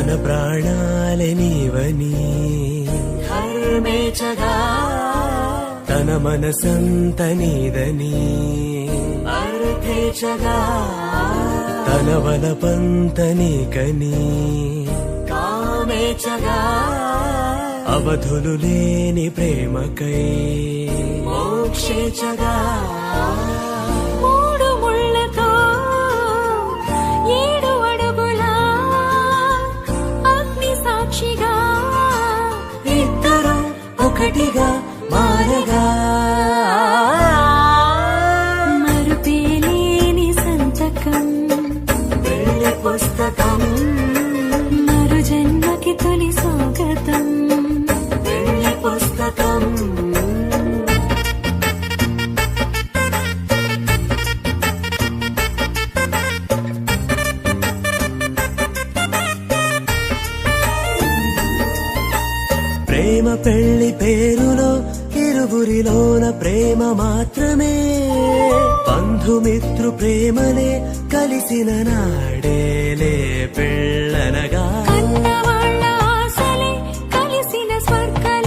తన ప్రాణాలే నీవని ధర్మేచగా తన మనసంత నీదని అర్థేచగా తన వలపంత నీకని కామేచగా అవధులు లేని ప్రేమకై మోక్షేచగా మూడు ముళ్ళతో 7 అడుగుల అగ్ని సాక్షిగా ఇద్దరు ఒకటిగా మారగా మరుపేలేని సంతకం పెళ్లి పుస్తకం మరు జన్మకి తొలి స్వాగతం పెళ్లి పుస్తకం ప్రేమ పెళ్లి పేరులో ఇరువురిలోన ప్రేమ మాత్రమే బంధుమిత్రు ప్రేమలే కలిసిన నాడేలే పెళ్ళనగా కన్నవాళ్ళ ఆశలే కలిసిన స్వర్గం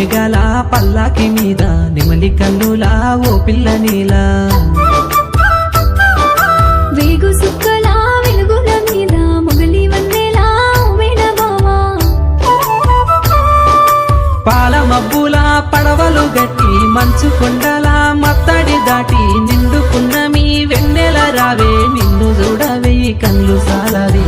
మేఘాల పల్లాకి మీద నెమలి కన్నులా ఓ పిల్ల నీలా వేగు సుక్కల వెలుగుల మీద మొగలి వన్నెలా ఉమేన బావా పాల మబ్బుల పడవలు గట్టి మంచు కొండల మత్తడి దాటి నిండుకున్న మీ వెన్నెల రావే నిన్ను చూడవే ఈ కళ్ళు సాలవే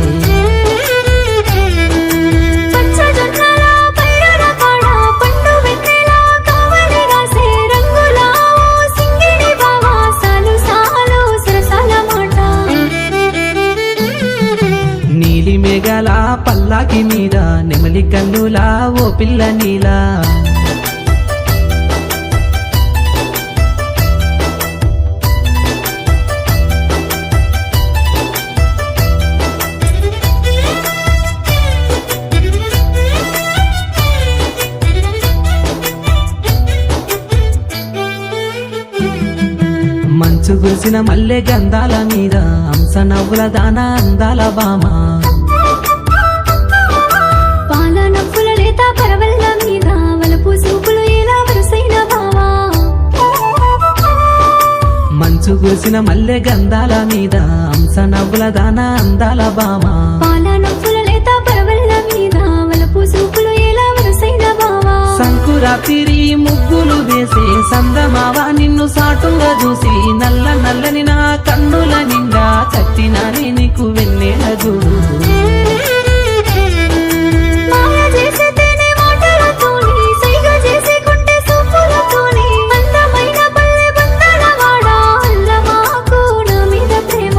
పచ్చజొన్నల పైరడ కాడ పండు వెన్నెల కావలి రాసే రంగుల ఓ సింగిడి బావా సాలు సాలు సరసాల మాట నీలి మేఘాల పల్లాకి మీద నెమలి కన్నులా ఓ పిల్ల నీలా మంచు కురిసిన మల్లె గంధాల మీద హంస నవ్వుల దాన అందాల బామ పాల నవ్వుల లేత పరవళ్ళ మీద వలపు సూపులు ఎలా వరుసైన బావా మంచు కురిసిన మల్లె గంధాల మీద హంస నవ్వుల దాన అందాల బామ పాల నవ్వుల లేత పరవళ్ళ మీద వలపు సూపులు ఎలా వరుసైన బావా సంకురాతిరి ముగ్గులు వేసే సందమావ నిన్ను సాటుగా చూసి నల్ల నల్లని నా కన్నుల నిండా కట్టినానే నీకు వెన్నెల గూడు మాయ చేసే తేనె మాటలతోని సైగ చేసే కొంటె సూపులతోని అందమైన పల్లె బందల వాడ అల్లమాకు నా మీద ప్రేమ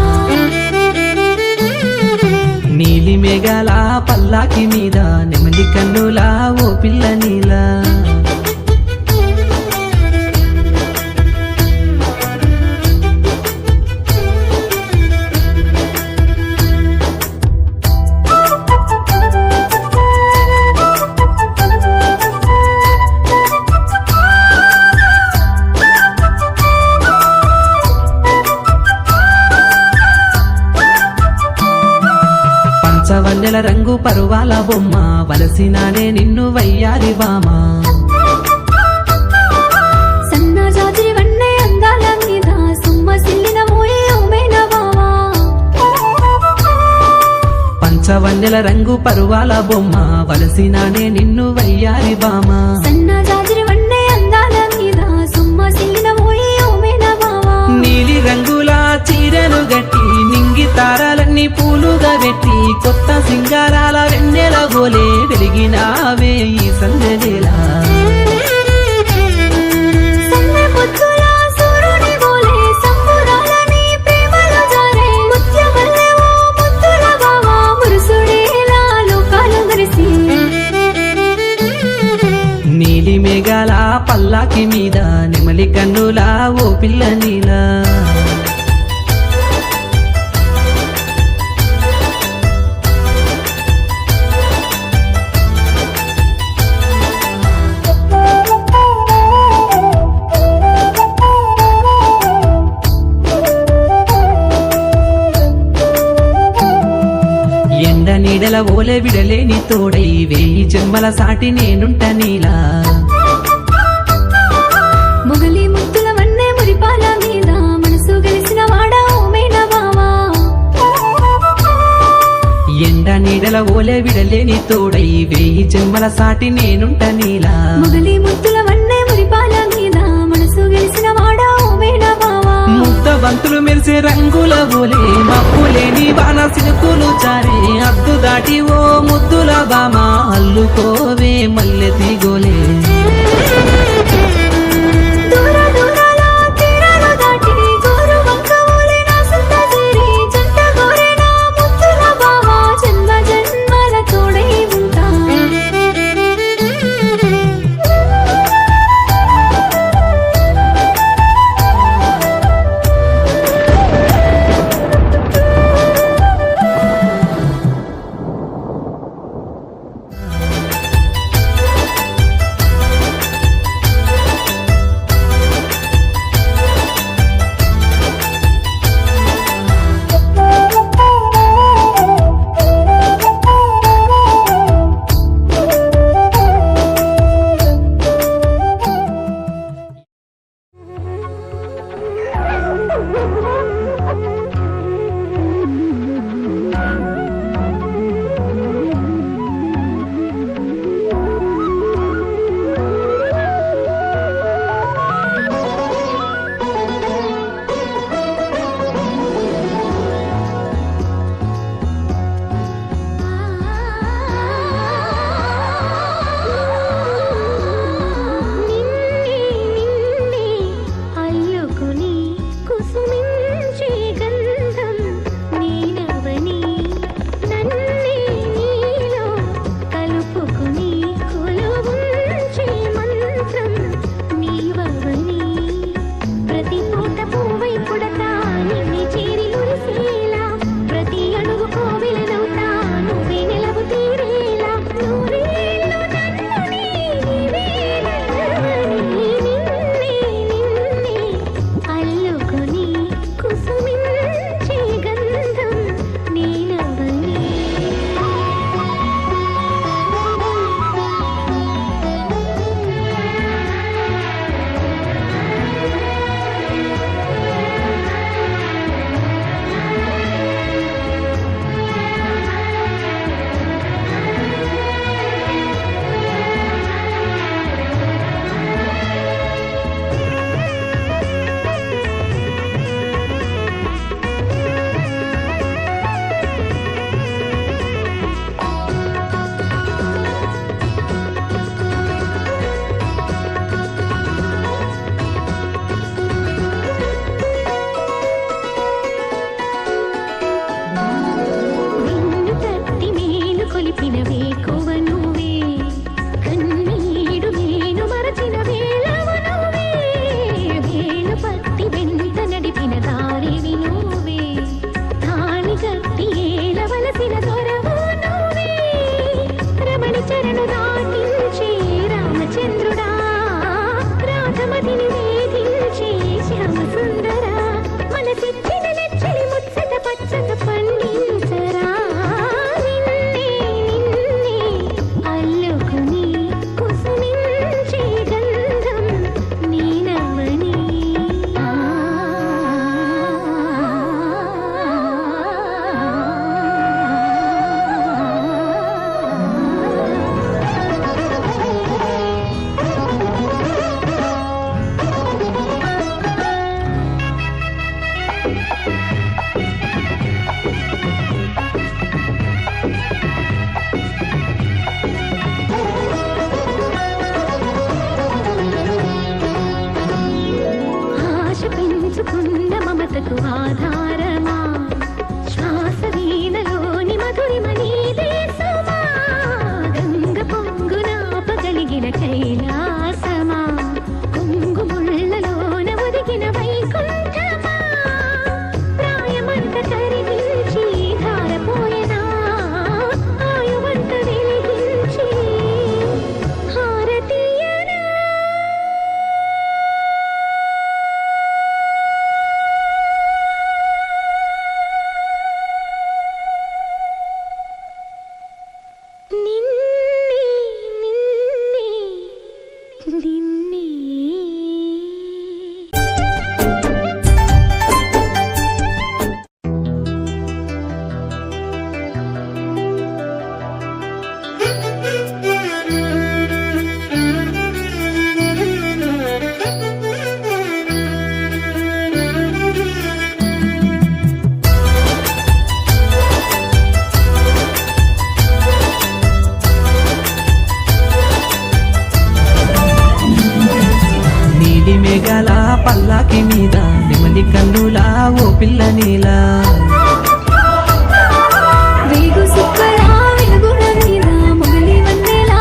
నీలి మేఘాల పల్లాకి మీద నెమలి కన్నులా ఓ పిల్ల నీలా పంచవన్నెల రంగు పరువాల బొమ్మ వలసినానే నిన్ను వయ్యారి బామ సన్న జాతి వన్నె అందాల మీద సుమ్మ సిల్లిన మోయే ఉమేన బావా పంచవన్నెల రంగు పరువాల బొమ్మ వలసినానే నిన్ను వయ్యారి బామ సన్న జాతి వన్నె అందాల మీద సుమ్మ సిల్లిన మోయే ఉమేన బావా నీలి రంగుల చీరను గట్టి నింగి తారాలన్నీ పూలుగా పెట్టి కొత్త సింగారాల వెన్నెల గోలే వెలిగినావే ఈ సందెలా సన్నె పొద్దుల సూర్యుని బోలే సంబురాలని ప్రేమలో జారే ముత్యమల్లె ఓ ముద్దుల బావా మురుసుడేలా లోకాలు మరిసి నీలి మేఘాల పల్లాకి మీద నెమలి కన్నులా ఓ పిల్ల నీలా ఎండ నీడల ఓలే విడలేని తోడై వేయి జన్మల సాటి నేనుంట నీలా మొగలి ముద్దుల వన్నె మురిపాల మీద మనసు గెలిసిన వాడ ఉమేన బావా ఎండ నీడల ఓలే విడలేని తోడై వేయి జన్మల సాటి నేనుంట నీలా మొగలి ముద్దుల వన్నె మురిపాల మీద మనసు గెలిసిన వాడ ఉమేన బావా ముద్ద బంతులు మెరిసే రంగుల ఓలే మప్పులేని వాన సినుకులు చారే అద్దు దాటి ఓ ముద్దుల బామ అల్లుకోవే మల్లె తీగోలే దూర దూరాల తీరాలు దాటి గోరు వంక ఓలే నా సొంత తీరి జంట గోరే నా ముద్దుల బావా జన్మ జన్మల తోడై ఉంటా నడిపిన వేకువ నువ్వే కన్నీడు నేను మరచిన వేళవ నువ్వే వేలు పట్టి వెంట నడిపిన దారివి నువ్వే తాళి కట్టి ఏలవలసిన దొరవు నువ్వే రమణి చరణు దాటించే రామచంద్రుడా రాధమతిని వేధించే శ్యామ సుందరా మనసిచ్చిన నెచ్చలి ముచ్చట పచ్చట పండించరా నిన్నే నిన్నే అల్లుకుని కుసుమించే గంధం నీనవని ఆశ పెంచుకున్న మమతకు ఆధారమా శ్వాస వీణలోని మధురిమ నీ దేశమా గంగ పొంగున పగలిగిన కైలాసమా కొంగు ముళ్ళలోన ఒదిగిన వైకుంఠమా ప్రాయమంత కరిగించి ధారపోయనా ఆయువంత వెలిగించి హారతీయనా నిన్నే నిన్నే నిన్నే నీలి మేఘాల పల్లాకి మీద నెమలి కన్నులా ఓ పిల్ల నీలా వేగు సుక్కరా వెలుగుల మీద మొగలి వన్నెలా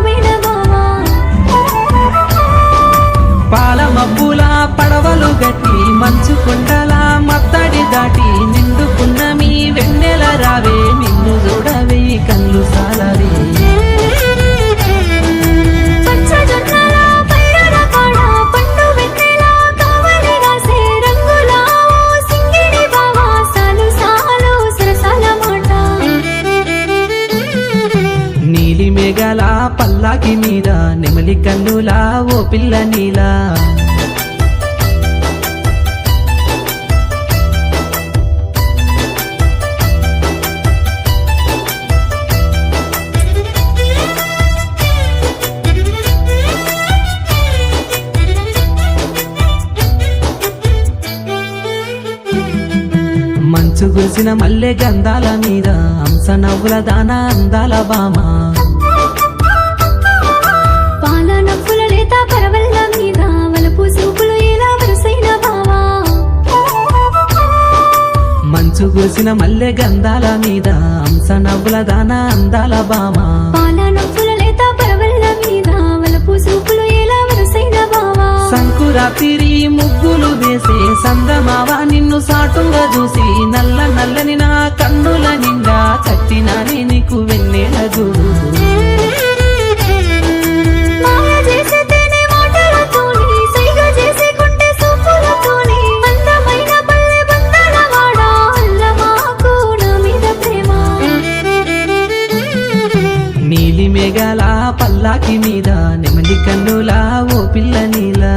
వినబావా పాల మబ్బుల పడవలు గట్టి మంచు కొండల మత్తడి దాటి నిండుకున్న మీ వెన్నెల రావే నిన్ను చూడవే కళ్ళు సాలవే పచ్చ జొన్నల పైరల కాడ పండు వెన్నెల కావలి రాసే రంగుల ఓ సింగిడి బావా సాలు సాలు సరసాల మాట నీలి మేఘాల పల్లాకి మీద నెమలి కన్నులా ఓ పిల్ల నీలా మంచు కురిసిన మల్లె గంధాల మీద హంస నవ్వుల దాన అందాల బామ పాల నవ్వుల లేత పరవళ్ళ మీద వలపు సూపులు ఎలా వరుసైన బావా మంచు కురిసిన మల్లె గంధాల మీద హంస నవ్వుల దాన అందాల బామ పాల నవ్వుల లేత పరవళ్ళ మీద వలపు సూపులు ఎలా వరుసైన బావా సంకురాతిరి ముగ్గులు వేసే సందమావ నిన్ను సాటుగా చూసి నల్ల నల్లని నా కన్నుల నిండా కట్టినానే నీకు వెన్నెల చూడు మాయ చేసే తేనె మాటలతోని సైగ చేసే గుండె సూపులతోని అందమైన పల్లె బంధాల వాడ అల్లమాకు నా మీద ప్రేమ నీలి మేఘాల పల్లాకి మీద నెమలి కన్నులా ఓ పిల్ల నీలా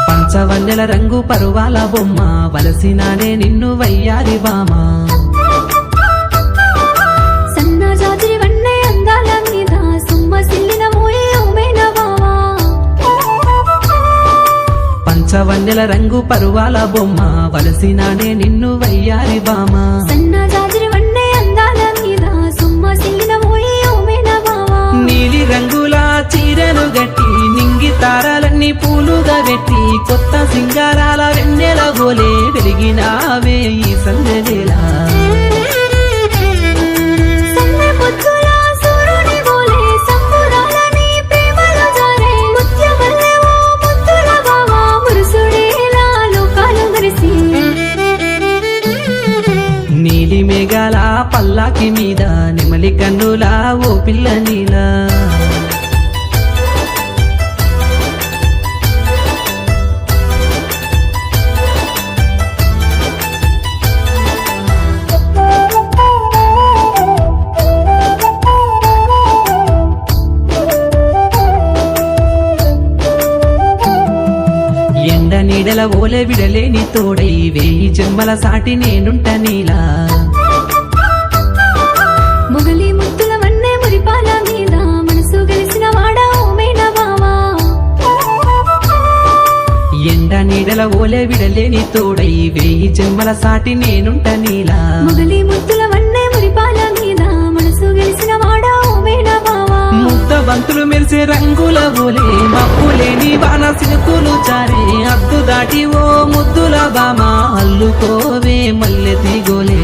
పంచవన్నెల రంగు పరువాల బొమ్మ వలసినానే నిన్ను వయ్యారి బామ సన్న జాతి వన్నె అందాల మీద సుమ్మ సిల్లిన మోయే ఓమేన బావా పచ్చవన్నెల రంగు పరువాల బొమ్మ వలసినానే నిన్ను వయ్యారి బామ సన్న జాజిరి వన్నే అందాల మీద సుమ్మ సిల్లిన పోయి ఓమేన బావా నీలి రంగుల చీరను గట్టి నింగి తారాలన్నీ పూలుగా పెట్టి కొత్త సింగారాల వెన్నెల గోలే వెలిగినావే ఈ సందెలా సన్నె పొద్దుల సూర్యుని పోలే సంబురాలని ప్రేమలో జారే ముత్యమల్లె ఓ ముద్దుల బావా మురుసుడేలా లోకాలు మరిసి నీలి మేఘాల పల్లాకి మీద నెమలి కన్నుల ఓ పిల్ల నీలా ఎండ నీడల ఓలే విడలేని తోడై వేయి జన్మల సాటి నేనుంట నీలా మొగలి ముద్దుల వన్నే మురిపాల మీద మనసు గెలిసిన వాడా ఓమేన బావా ఎండ నీడల ఓలే విడలేని తోడై వేయి జన్మల సాటి నేనుంట నీలా మొగలి ముద్దుల వన్నే మురిపాల మీద మనసు గెలిసిన వాడా ఓమేన బావా ముద్ద బంతులు మెరిసే రంగుల ఓలే మప్పులేని వాన సినుకులు చారే అద్దు దాటి ఓ ముద్దుల బామ అల్లుకోవే మల్లె తీగోలే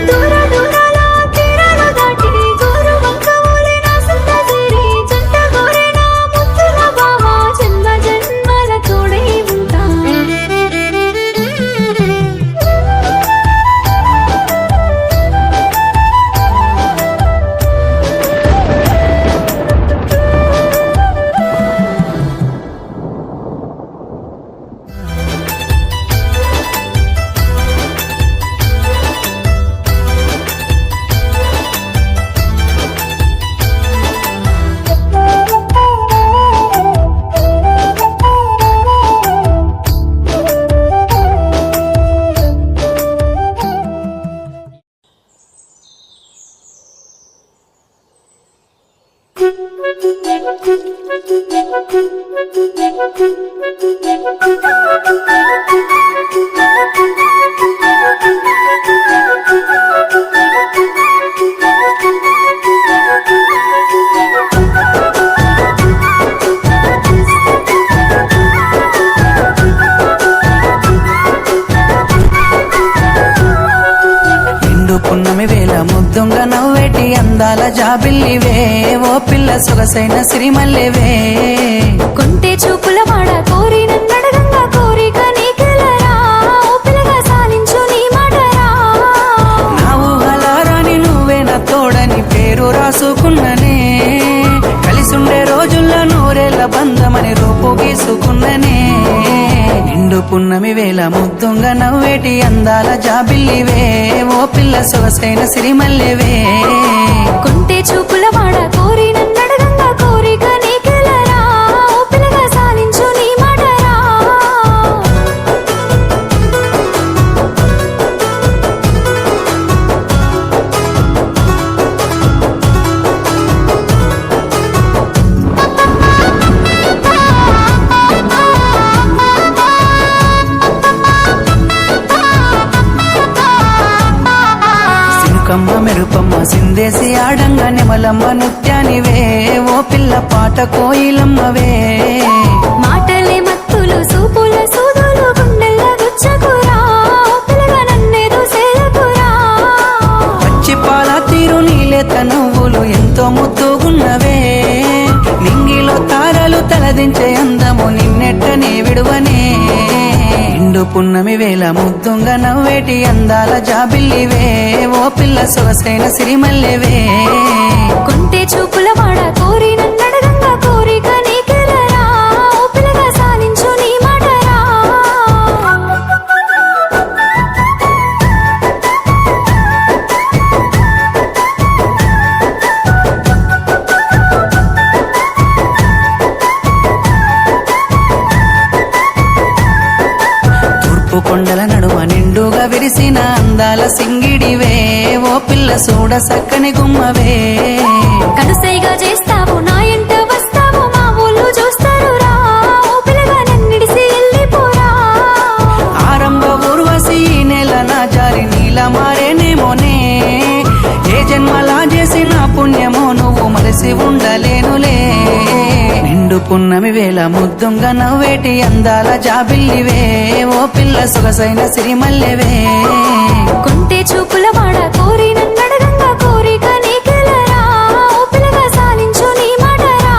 దూర దూరాల తీరాలు దాటి గోరు వంక ఓలే నా సొంత తీరి జంట గోరే నా ముద్దుల బావా జన్మ జన్మల తోడై ఉంటా నిండు పున్నమి వేళ ముద్దుంగ నవ్వేటి అందాల జాబిల్లివే ఓ పిల్ల సొగసైన సిరిమల్లెవే కొంటే చూపుల వాడ కోరి నన్నడగంగా కోరిక నీకెలరా ఓ పిల్లగా సాలించు నీ మాటరా నా ఊహలారాని నువ్వే నా తోడని పేరు రాసుకున్ననే కలిసుండే రోజుల్లో నూరేళ్ల బంధమని రూపు గీసుకున్ననే నిండు పున్నమి వేళ ముద్దుంగ నవ్వేటి అందాల జాబిల్లివే ఓ పిల్ల సొగసైన సిరిమల్లెవే కొంటే చూపుల వాడ కోరి నన్నడగంగా కోరిక నీకెలరా ఓ పిల్లగా సాలించు నీ మాటరా సినుకమ్మ మెరుపమ్మ సిందేసి ఆడంగా నెమలమ్మ నృత్యానివే ఓ పిల్ల పాట కోయిలమ్మవే మాటలే మత్తులు సూపుల సూదులు గుండెల్ల గుచ్చకురా ఓ పిల్లగా నన్నేదో సేలకురా పచ్చి పాల తీరు నీలేత నువ్వులు ఎంతో ముద్దుగున్నవే నింగిలో తారలు తలదించే అందము నిన్నెట్టనే విడువనే నిండు పున్నమి వేళ ముద్దుంగ నవ్వేటి అందాల జాబిల్లివే ఓ పిల్ల సొగసైన సిరిమల్లెవే కొంటే చూపుల వాడ కోరి నన్నడగంగా కోరిక నీకెలరా ఓ పిల్లగా సాలించు నీ మాటరా తూర్పు కొండల నడుమ నిండుగా విరిసిన అందాల సింగిడివే ఓ పిల్ల చూడ సక్కని గుమ్మవే కనుసైగా చేస్తావు నా ఇంట వస్తావు మా ఊళ్ళు చూస్తారు రా పున్నమి వేళ ముద్దుంగా నవ్వేటి అందాల జాబిల్లివే ఓ పిల్ల సొగసైన సిరిమల్లెవే కొంటే చూపుల వాడ కోరి నన్నడగంగా కోరిక నీకెలరా ఓ పిల్లగా సాలించు నీ మాటరా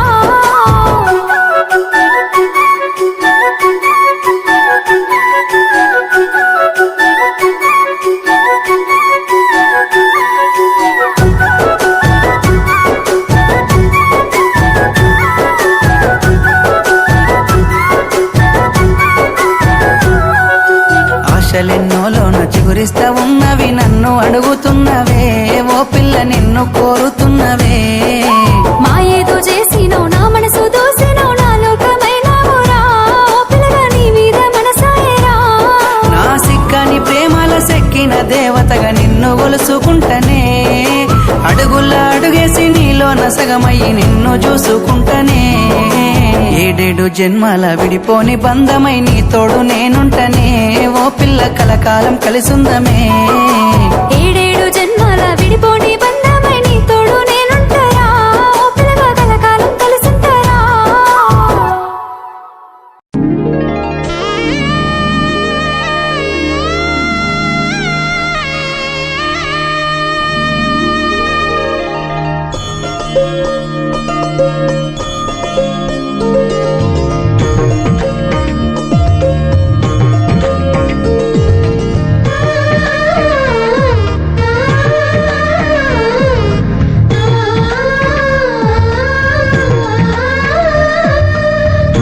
ఆశలెన్నోలోన చిగురిస్తా ఉన్నవి నన్ను అడుగుతున్నవే ఓ పిల్ల నిన్ను కోరుతున్నవే మాయేదో చేసినో నా మనసు దోసినో నా లోకమైనావురా ఓ పిల్లగా నీ మీద మనసాయరా నా సిక్కని ప్రేమల సెక్కిన దేవతగా నిన్ను గొలుసుకుంటనే అడుగుల్లా అడుగేసి నీలో నసగమయ్యి నిన్ను చూసుకుంటనే ఏడేడు జన్మల విడిపోని బంధమై నీ తోడు నేనుంటనే ఓ పిల్ల కలకాలం కలిసుందమే ఏడేడు జన్మల విడిపోని బంధమై నీ తోడు నేనుంటారా ఓ పిల్లగా కలకాలం కలిసుంటారా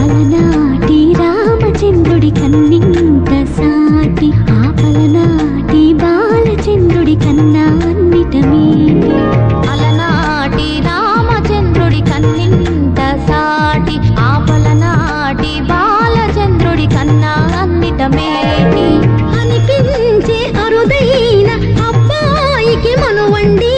అలనాటి రామచంద్రుడి కన్నింత సాటి ఆపలనాటి బాలచంద్రుడి కన్నా అన్నిటమే అలనాటి రామచంద్రుడి కన్నింత సాటి ఆపలనాటి బాలచంద్రుడి కన్నా అన్నిటమేటి అనిపించే అరుదైన అబ్బాయికి మనువండి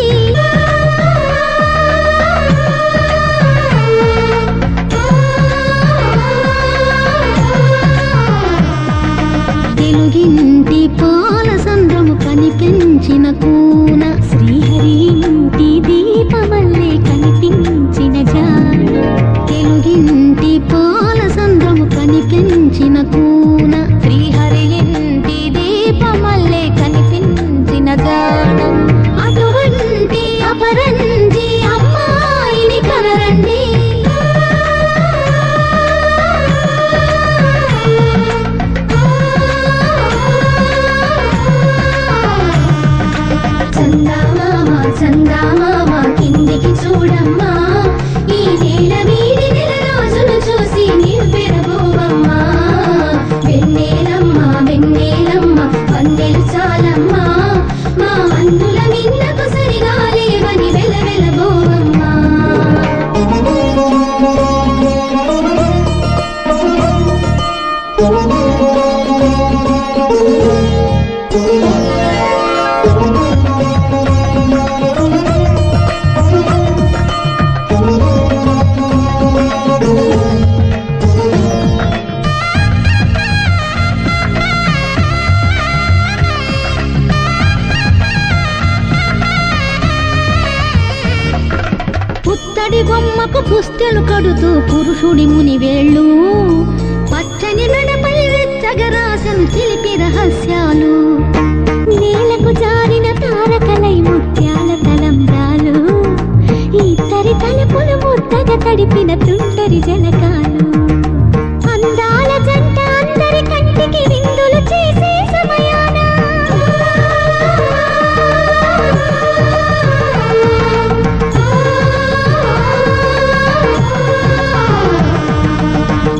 తెలుగింటి పాల సంద్రము కనిపించిన కూన శ్రీహరి ఇంటి దీపమల్లే కనిపించిన జాన తెలుగింటి పాల సంద్రము కనిపించిన కూన శ్రీహరి ఇంటి దీపమల్లే కనిపించిన జాన అటువంటి అపరంజి అమ్మాయిని కనరండి చందామామ కిందికి చూడమ్మా ఈ నేల వీడి నెల రోజులు చూసి నీవు పెరగోవమ్మా వెన్నెలమ్మ వెన్నెలమ్మ వన్నెలు చాలమ్మా మా అందుల మిన్నకు సరిగా లేవని వెలవెలబోవమ్మా పుత్తడి బొమ్మకు పుస్తెలు కడుతూ పురుషుడి ముని వేళ్ళు పచ్చని నడపై వెచ్చగరాసను చిలిపి రహస్యాలు నేలకు జారిన తారకలై ముత్యాల తలంబ్రాలు ఇద్దరి తలుపులు ముద్దగా తడిపిన తుంటరి జలకాలు అందాల జంట అందరి కంటికి విందులు చేసే సమయాన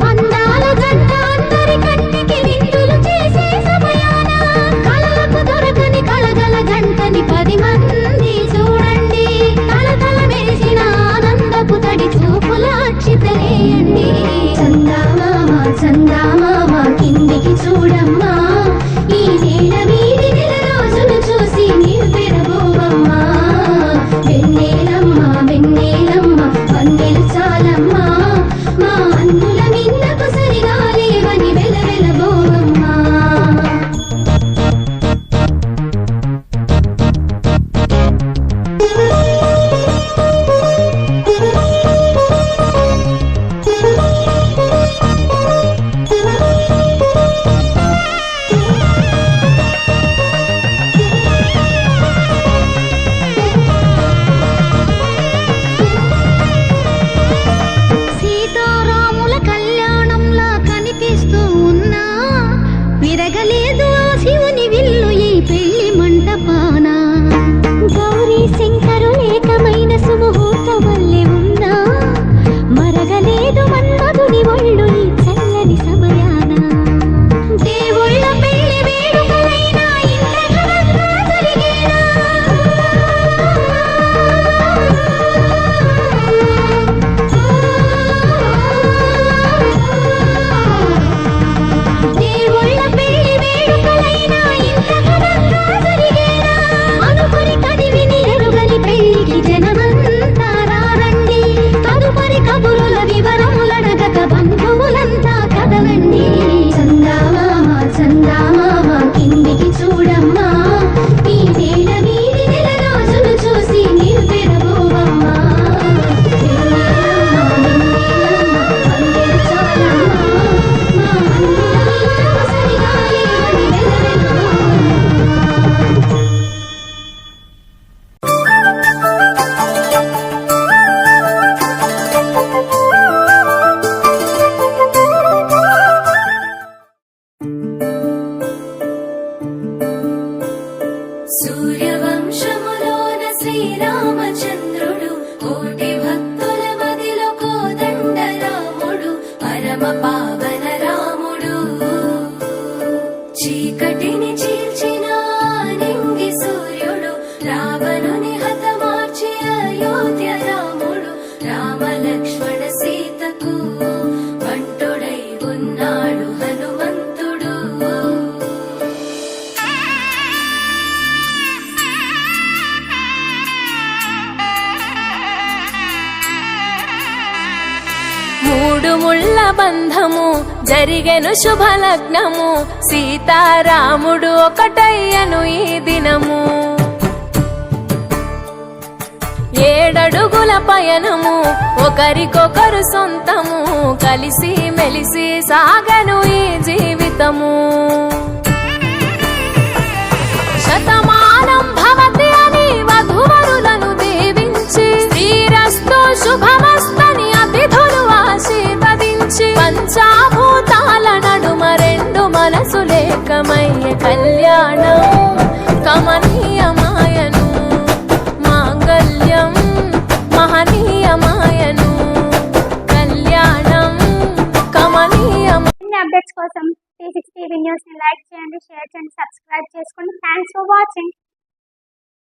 అందాల జంట అందరి కంటికి విందులు చేసే సమయాన కళలకు దొరకని కళగల జంటని 10 మంది చూడండి తలతల మెరిసిన ఆనందపు తడి చూపుల అక్షితలేయండి చందామామ కిందికి చూడమ్మా ఈ నేల వీడి నెల రోజులు చూసి నీవు పెరగోవమ్మా వెన్నెలమ్మ వెన్నెలమ్మ వన్నెలు చాలమ్మా మా అందుల మిన్నకు సరిగా లేవని వెలవెలబోవమ్మా పావన రాముడు చీకటిని చీల్చిన నింగి సూర్యుడు రావణుని హతమార్చి అయోధ్య రాముడు రామ లక్ష్మణ సీతకు వంటుడై ఉన్నాడు హనుమంతుడు మూడు ముళ్ళ బంధము జరిగెను శుభలగ్నము సీతారాముడు ఒకటయ్యను ఈ దినము 7 అడుగుల పయనము ఒకరికొకరు సొంతము కలిసి మెలిసి సాగను ఈ జీవితము శతమానం భవతి అని వధువరులను దీవించి శ్రీరస్తు శుభమస్తని అతిథులు ఆశీర్వదించి పంచాభూతాల నడుమ 2 మనసులేకమయ్యే కళ్యాణం కమనీయమాయను మాంగళ్యం మహనీయమాయను కళ్యాణం కమనీయం అప్డేట్స్ కోసం 360 న్యూస్ ని లైక్ చేయండి, షేర్ చేయండి, సబ్స్క్రైబ్ చేసుకోండి. Thanks for watching.